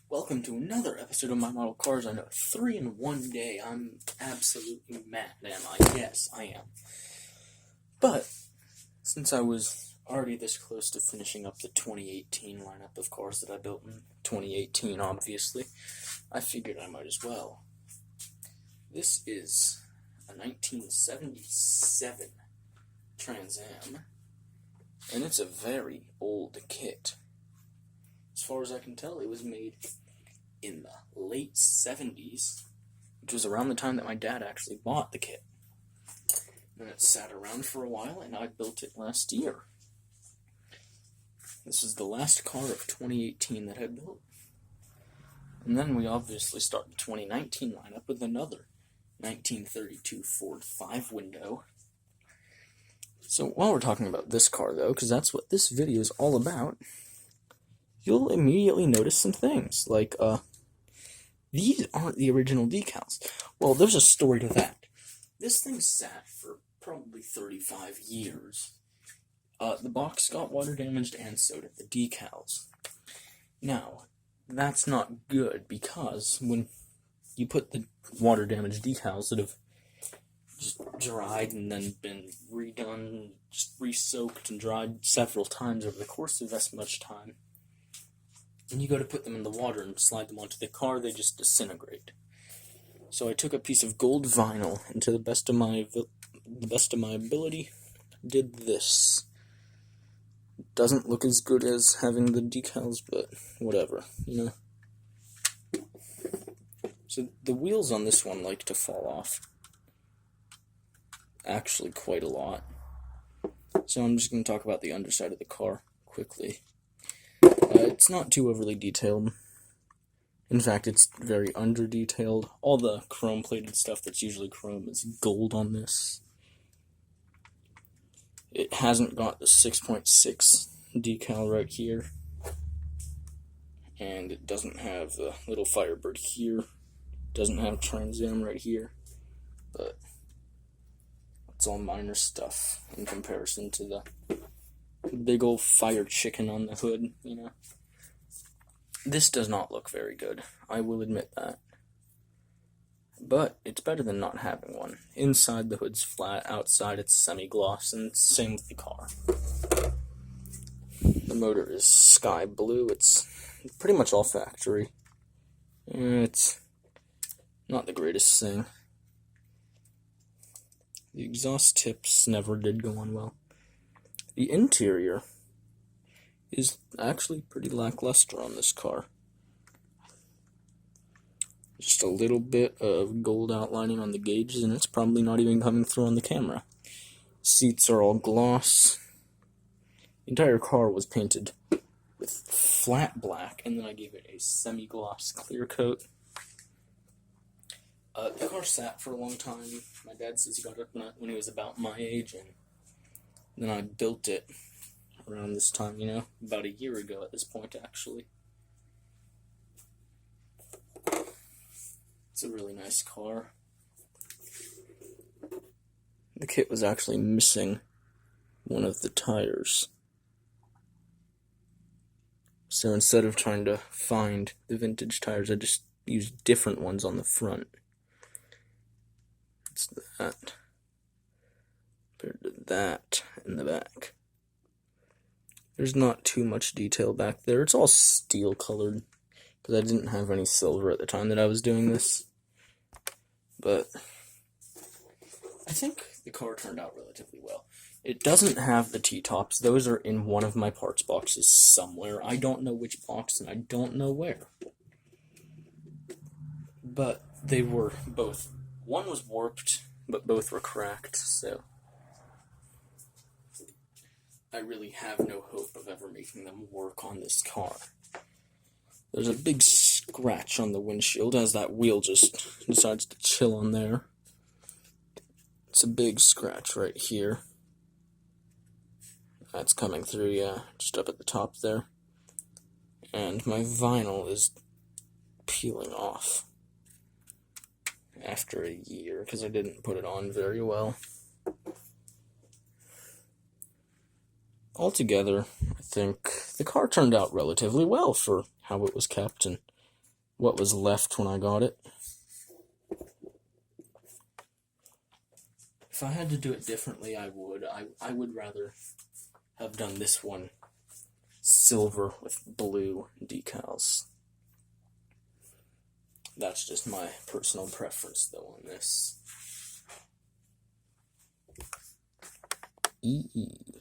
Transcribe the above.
Welcome to another episode of My Model Cars. I know 3 in one day. I'm absolutely mad, am I? Yes, I am. But since I was already this close to finishing up the 2018 lineup of cars that I built in 2018, obviously, I figured I might as well. This is a 1977 Trans Am, and it's a very old kit. As far as I can tell, it was made in the late 70s, which was around the time that my dad actually bought the kit. And it sat around for a while, and I built it last year. This is the last car of 2018 that I built. And then we obviously start the 2019 lineup with another 1932 Ford 5-window. So while we're talking about this car, though, because that's what this video is all about, you'll immediately notice some things, like, these aren't the original decals. Well, there's a story to that. This thing sat for probably 35 years. The box got water damaged, and so did the decals. Now, that's not good, because when you put the water damaged decals that have just dried and then been redone, just re-soaked and dried several times over the course of as much time, and you go to put them in the water and slide them onto the car, they just disintegrate. So I took a piece of gold vinyl, and to the best of my ability, did this. It doesn't look as good as having the decals, but whatever, you know. So the wheels on this one like to fall off. Actually, quite a lot. So I'm just going to talk about the underside of the car quickly. It's not too overly detailed. In fact, it's very under-detailed. All the chrome-plated stuff that's usually chrome is gold on this. It hasn't got the 6.6 decal right here. And it doesn't have the little Firebird here. It doesn't have Trans Am right here. But it's all minor stuff in comparison to the big old fire chicken on the hood, you know. This does not look very good, I will admit that. But it's better than not having one. Inside, the hood's flat, outside it's semi-gloss, and same with the car. The motor is sky blue, it's pretty much all factory. It's not the greatest thing. The exhaust tips never did go on well. The interior is actually pretty lackluster on this car. Just a little bit of gold outlining on the gauges, and it's probably not even coming through on the camera. Seats are all gloss. The entire car was painted with flat black, and then I gave it a semi-gloss clear coat. The car sat for a long time. My dad says he got it when he was about my age, and then I built it around this time, you know, about a year ago at this point, actually. It's a really nice car. The kit was actually missing one of the tires. So instead of trying to find the vintage tires, I just used different ones on the front. It's that compared to that in the back. There's not too much detail back there. It's all steel colored, because I didn't have any silver at the time that I was doing this. But I think the car turned out relatively well. It doesn't have the T-tops. Those are in one of my parts boxes somewhere. I don't know which box, and I don't know where. But they were both. One was warped, but both were cracked, so I really have no hope of ever making them work on this car. There's a big scratch on the windshield as that wheel just decides to chill on there. It's a big scratch right here. That's coming through, yeah, just up at the top there. And my vinyl is peeling off after a year, because I didn't put it on very well. Altogether, I think the car turned out relatively well for how it was kept, and what was left when I got it. If I had to do it differently, I would. I would rather have done this one silver with blue decals. That's just my personal preference, though, on this. EE.